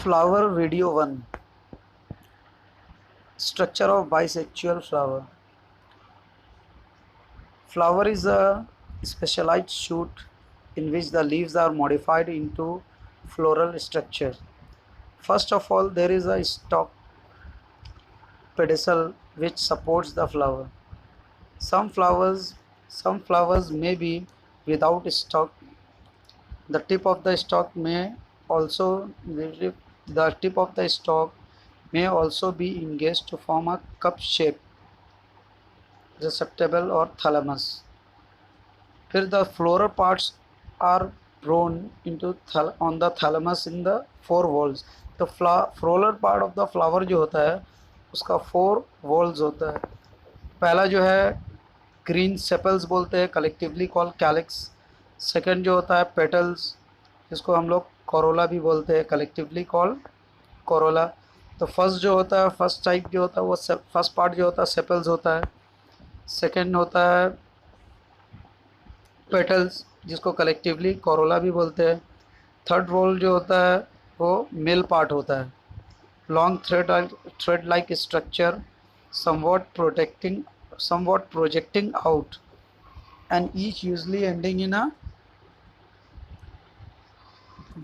Flower video 1. Structure of bisexual flower. Flower is a specialized shoot in which the leaves are modified into floral structure. First of all, there is a stalk pedicel which supports the flower. Some flowers some flowers may be without stalk. The tip of the stalk may also the tip of the stalk may also be engaged to form a cup shape receptacle or thalamus. Here the floral parts are grown into on the thalamus in the four walls. तो floral part of the flower जो होता है उसका four walls होता है. पहला जो है ग्रीन सेपल्स बोलते हैं, कलेक्टिवली कॉल कैलिक्स. सेकंड जो होता है पेटल्स, जिसको हम लोग कोरोला भी बोलते हैं, कलेक्टिवली कॉल कोरोला. तो फर्स्ट जो होता है, फर्स्ट टाइप जो होता है वो फर्स्ट पार्ट जो होता है सेपल्स होता है. सेकंड होता है पेटल्स, जिसको कलेक्टिवली कोरोला भी बोलते हैं. थर्ड वॉल जो होता है वो मेल पार्ट होता है. Long thread like structure, somewhat projecting out, and each usually ending in a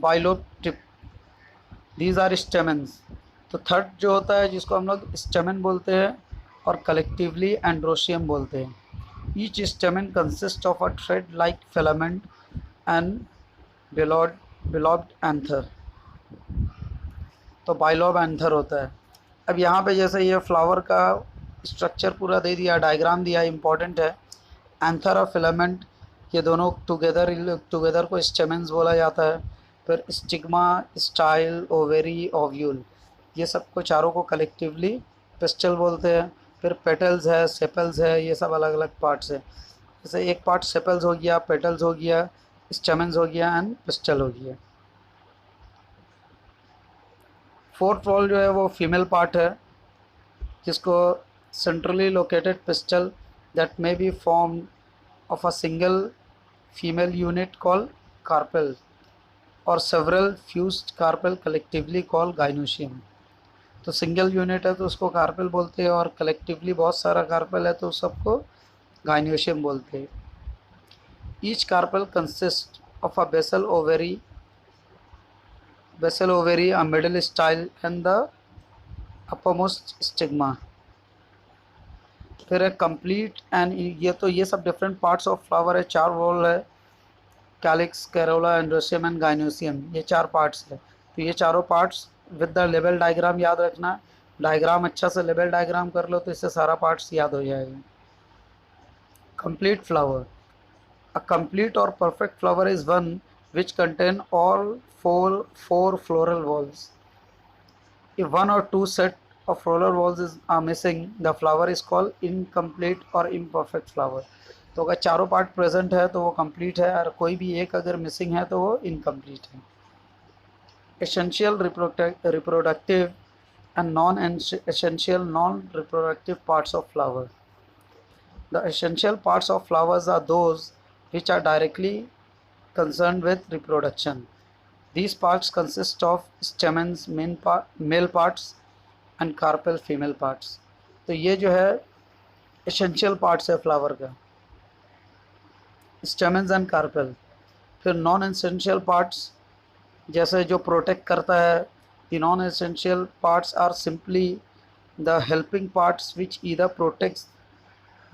bilobe tip. These are stamens. तो थर्ड जो होता है जिसको हम लोग स्टेमन बोलते हैं और कलेक्टिवली एंड्रोशियम बोलते हैं. Each stamen consist of a thread like filament and bilobed anther. तो बाइलॉब एंथर होता है. अब यहाँ पे जैसे ये फ्लावर का स्ट्रक्चर पूरा दे दिया, डायग्राम दिया, इम्पॉर्टेंट है. एंथर और फिलामेंट ये दोनों टुगेदर को स्टेमेंस बोला जाता है. फिर स्टिग्मा, स्टाइल, ओवेरी, ओव्यूल, ये सबको चारों को कलेक्टिवली पिस्टल बोलते हैं. फिर पेटल्स है, सेपल्स है, ये सब अलग अलग पार्ट्स है. जैसे एक पार्ट सेपल्स हो गया, पेटल्स हो गया, स्टेमेंस हो गया एंड पिस्टल हो गया. फोर्थ वॉल जो है वो फीमेल पार्ट है, जिसको centrally located pistil that may be formed of a single female unit called carpel or several fused carpel collectively called gynoecium. तो सिंगल यूनिट है तो उसको कार्पेल बोलते हैं, और कलेक्टिवली बहुत सारा कार्पेल है तो सबको गाइनोशियम बोलते हैं. Each carpel consist of a basal ovary, a middle style and the uppermost stigma. फिर है कंप्लीट एंड ये सब डिफरेंट पार्ट्स ऑफ फ्लावर है. चार वॉल है, calyx, corolla, androecium and gynoecium, ये चार पार्ट्स है. तो ये चारों parts with the level diagram याद रखना. डायग्राम अच्छा से लेवल डायग्राम कर लो तो इससे सारा पार्ट्स याद हो जाएगा. Complete flower. अ कंप्लीट और perfect flower is one which contain all four floral walls. If one or two set of floral walls are missing, the flower is called incomplete or imperfect flower. तो अगर चारों part present है तो वो complete है, और कोई भी एक अगर मिसिंग है तो वो इनकम्प्लीट है. Essential reproductive and non essential non reproductive parts of flower. The essential parts of flowers are those which are directly concerned with reproduction. These parts consist of stamens, male parts and carpel, female parts. तो ये जो है essential parts है flower का, stamens and carpel. फिर non essential parts जैसे जो protect करता है. The non essential parts are simply the helping parts which either protects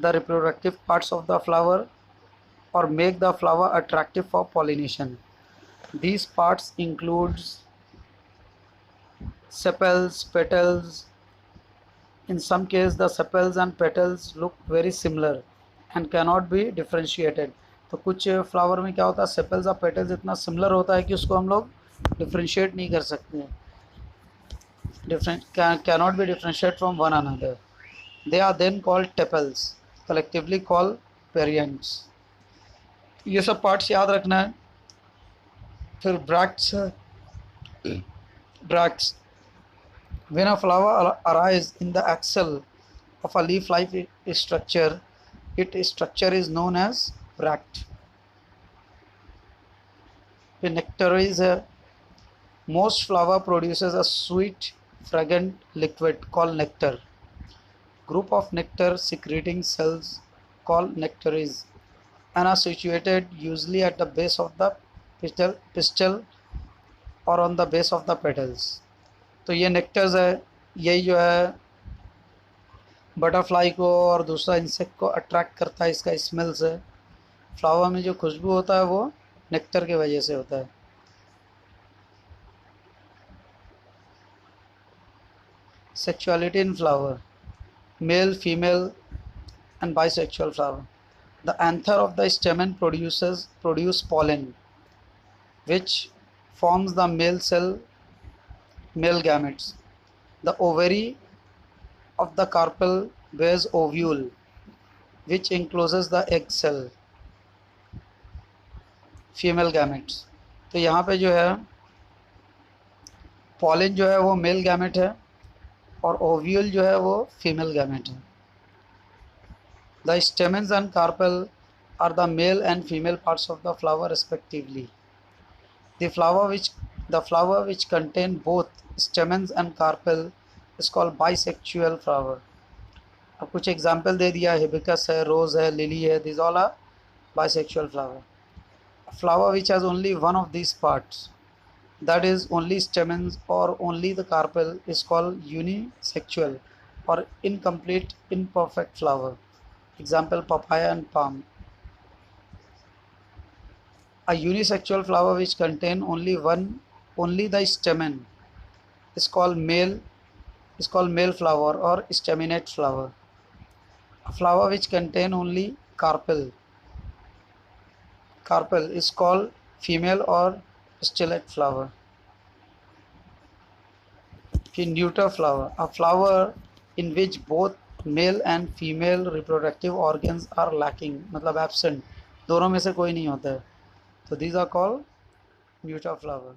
the reproductive parts of the flower or make the flower attractive for pollination. These parts includes sepals, petals. In some cases the sepals and petals look very similar and cannot be differentiated. तो कुछ flower में क्या होता है, sepals और petals इतना similar होता है कि उसको हम लोग डिफ्रेंशिएट नहीं कर सकते. cannot be differentiated from one another. They are then called tepals, collectively called perianths. ये सब पार्ट्स याद रखना है. फिर ब्रैक्ट्स है. Bracts. When a flower arises in the axil of a leaf-like structure, its structure is known as bract. फिर नेक्टरीज है. Most flower produces a sweet, fragrant liquid called nectar. Group of nectar secreting cells called nectaries and are situated usually at the base of the pistil और on the base of the petals. तो ये nectars है, यही जो है butterfly को और दूसरा इंसेक्ट को अट्रैक्ट करता है इसका स्मेल से। फ्लावर में जो खुशबू होता है वो नेक्टर के वजह से होता है। Sexuality in flower, male female and bisexual flower. The anther of the stamen produce pollen, which forms the male gametes. The ovary of the carpel bears ovule, which encloses the egg cell, female gametes. तो यहाँ पे जो है pollen जो है वो male gamete है और ओव्यूल जो है वो फीमेल गैमेट है। The stamens and carpel are the male and female parts of the flower respectively. The flower which contain both stamens and carpel is called bisexual flower. अब कुछ example दे दिया, hibiscus है, रोज है, lily है, these all are bisexual flower. A flower which has only one of these parts, that is only stamens or only the carpel, is called unisexual or incomplete imperfect flower. Example, papaya and palm. A unisexual flower which contain only the stamen is called male flower or staminate flower. A flower which contain only carpel is called female or pistillate flower. Neuter flower, a flower in which both male and female reproductive organs are lacking, मतलब absent, दोनों में से कोई नहीं होता है, तो these are called neuter flower.